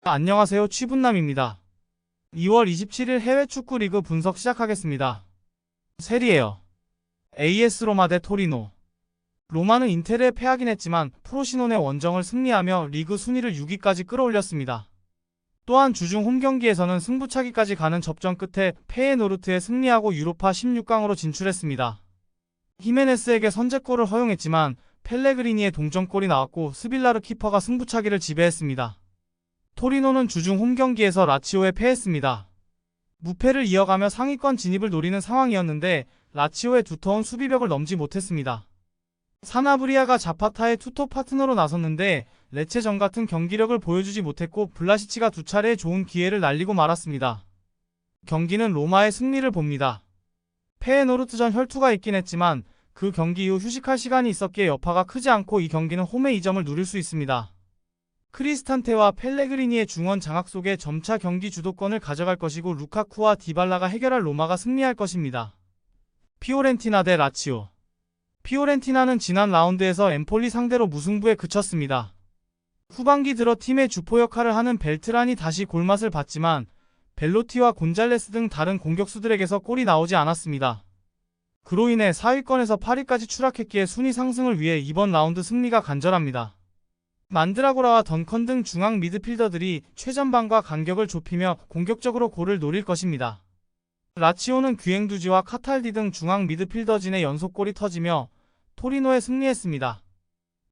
안녕하세요, 취분남입니다. 2월 27일 해외 축구 리그 분석 시작하겠습니다. 세리에어 AS 로마 대 토리노. 로마는 인테르에 패하긴 했지만 프로시노네 원정을 승리하며 리그 순위를 6위까지 끌어올렸습니다. 또한 주중 홈경기에서는 승부차기까지 가는 접전 끝에 페예노르트에 승리하고 유로파 16강으로 진출했습니다. 히메네스에게 선제골을 허용했지만 펠레그리니의 동점골이 나왔고 스빌라르 키퍼가 승부차기를 지배했습니다. 토리노는 주중 홈경기에서 라치오에 패했습니다. 무패를 이어가며 상위권 진입을 노리는 상황이었는데 라치오의 두터운 수비벽을 넘지 못했습니다. 사나브리아가 자파타의 투톱 파트너로 나섰는데 레체전 같은 경기력을 보여주지 못했고 블라시치가 두 차례 좋은 기회를 날리고 말았습니다. 경기는 로마의 승리를 봅니다. 페예노르트전 혈투가 있긴 했지만 그 경기 이후 휴식할 시간이 있었기에 여파가 크지 않고 이 경기는 홈의 2점을 누릴 수 있습니다. 크리스탄테와 펠레그리니의 중원 장악 속에 점차 경기 주도권을 가져갈 것이고 루카쿠와 디발라가 해결할 로마가 승리할 것입니다. 피오렌티나 대 라치오. 피오렌티나는 지난 라운드에서 엠폴리 상대로 무승부에 그쳤습니다. 후반기 들어 팀의 주포 역할을 하는 벨트란이 다시 골맛을 봤지만 벨로티와 곤잘레스 등 다른 공격수들에게서 골이 나오지 않았습니다. 그로 인해 4위권에서 8위까지 추락했기에 순위 상승을 위해 이번 라운드 승리가 간절합니다. 만드라고라와 던컨 등 중앙 미드필더들이 최전방과 간격을 좁히며 공격적으로 골을 노릴 것입니다. 라치오는 귀행두지와 카탈디 등 중앙 미드필더진의 연속골이 터지며 토리노에 승리했습니다.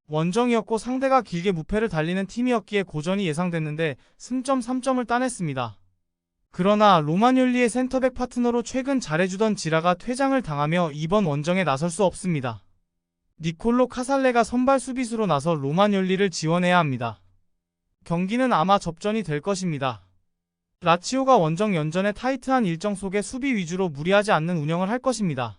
원정이었고 상대가 길게 무패를 달리는 팀이었기에 고전이 예상됐는데 승점 3점을 따냈습니다. 그러나 로마뇰리의 센터백 파트너로 최근 잘해주던 지라가 퇴장을 당하며 이번 원정에 나설 수 없습니다. 니콜로 카살레가 선발 수비수로 나서 로마뇰리를 지원해야 합니다. 경기는 아마 접전이 될 것입니다. 라치오가 원정 연전의 타이트한 일정 속에 수비 위주로 무리하지 않는 운영을 할 것입니다.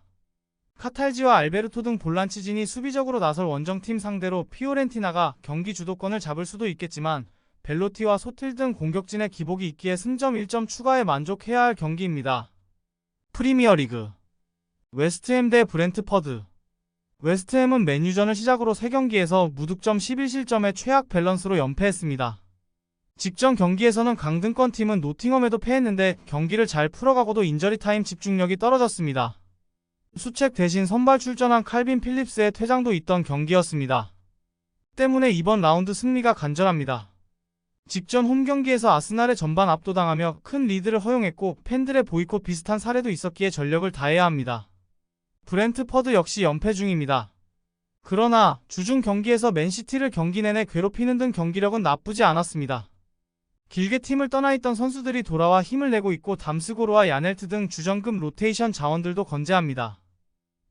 카탈지와 알베르토 등 볼란치진이 수비적으로 나설 원정팀 상대로 피오렌티나가 경기 주도권을 잡을 수도 있겠지만 벨로티와 소틸 등 공격진의 기복이 있기에 승점 1점 추가에 만족해야 할 경기입니다. 프리미어리그 웨스트햄 대 브렌트퍼드. 웨스트햄은 맨유전을 시작으로 3경기에서 무득점 11실점의 최악 밸런스로 연패했습니다. 직전 경기에서는 강등권 팀은 노팅엄에도 패했는데 경기를 잘 풀어가고도 인저리 타임 집중력이 떨어졌습니다. 수책 대신 선발 출전한 칼빈 필립스의 퇴장도 있던 경기였습니다. 때문에 이번 라운드 승리가 간절합니다. 직전 홈경기에서 아스날의 전반 압도당하며 큰 리드를 허용했고 팬들의 보이콧 비슷한 사례도 있었기에 전력을 다해야 합니다. 브렌트퍼드 역시 연패 중입니다. 그러나 주중 경기에서 맨시티를 경기 내내 괴롭히는 등 경기력은 나쁘지 않았습니다. 길게 팀을 떠나있던 선수들이 돌아와 힘을 내고 있고 담스고르와 야넬트 등 주전급 로테이션 자원들도 건재합니다.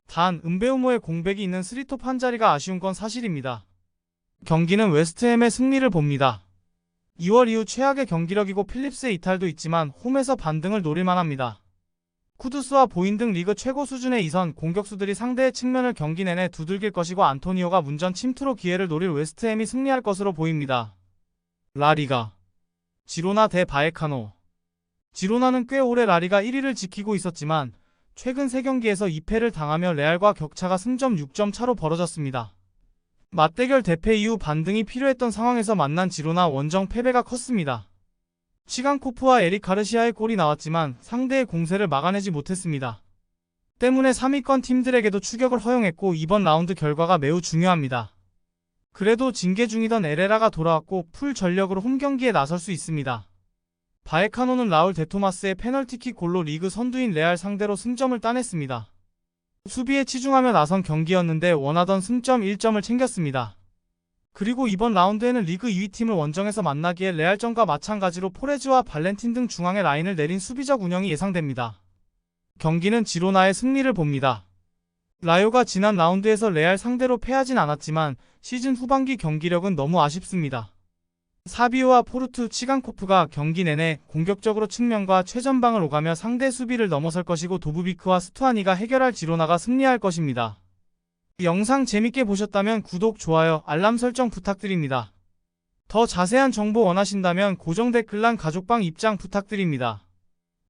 단 은베우모의 공백이 있는 3톱 한 자리가 아쉬운 건 사실입니다. 경기는 웨스트햄의 승리를 봅니다. 2월 이후 최악의 경기력이고 필립스의 이탈도 있지만 홈에서 반등을 노릴만합니다. 쿠두스와 보인 등 리그 최고 수준의 이선 공격수들이 상대의 측면을 경기 내내 두들길 것이고 안토니오가 문전 침투로 기회를 노릴 웨스트햄이 승리할 것으로 보입니다. 라리가 지로나 대 바에카노. 지로나는 꽤 오래 라리가 1위를 지키고 있었지만 최근 3경기에서 2패를 당하며 레알과 격차가 승점 6점 차로 벌어졌습니다. 맞대결 대패 이후 반등이 필요했던 상황에서 만난 지로나 원정 패배가 컸습니다. 치간코프와 에릭 가르시아의 골이 나왔지만 상대의 공세를 막아내지 못했습니다. 때문에 3위권 팀들에게도 추격을 허용했고 이번 라운드 결과가 매우 중요합니다. 그래도 징계 중이던 에레라가 돌아왔고 풀 전력으로 홈경기에 나설 수 있습니다. 바에카노는 라울 데토마스의 페널티킥 골로 리그 선두인 레알 상대로 승점을 따냈습니다. 수비에 치중하며 나선 경기였는데 원하던 승점 1점을 챙겼습니다. 그리고 이번 라운드에는 리그 2위 팀을 원정에서 만나기에 레알전과 마찬가지로 포레즈와 발렌틴 등 중앙의 라인을 내린 수비적 운영이 예상됩니다. 경기는 지로나의 승리를 봅니다. 라요가 지난 라운드에서 레알 상대로 패하진 않았지만 시즌 후반기 경기력은 너무 아쉽습니다. 사비오와 포르투 치간코프가 경기 내내 공격적으로 측면과 최전방을 오가며 상대 수비를 넘어설 것이고 도부비크와 스투아니가 해결할 지로나가 승리할 것입니다. 영상 재밌게 보셨다면 구독, 좋아요, 알람 설정 부탁드립니다. 더 자세한 정보 원하신다면 고정 댓글란 가족방 입장 부탁드립니다.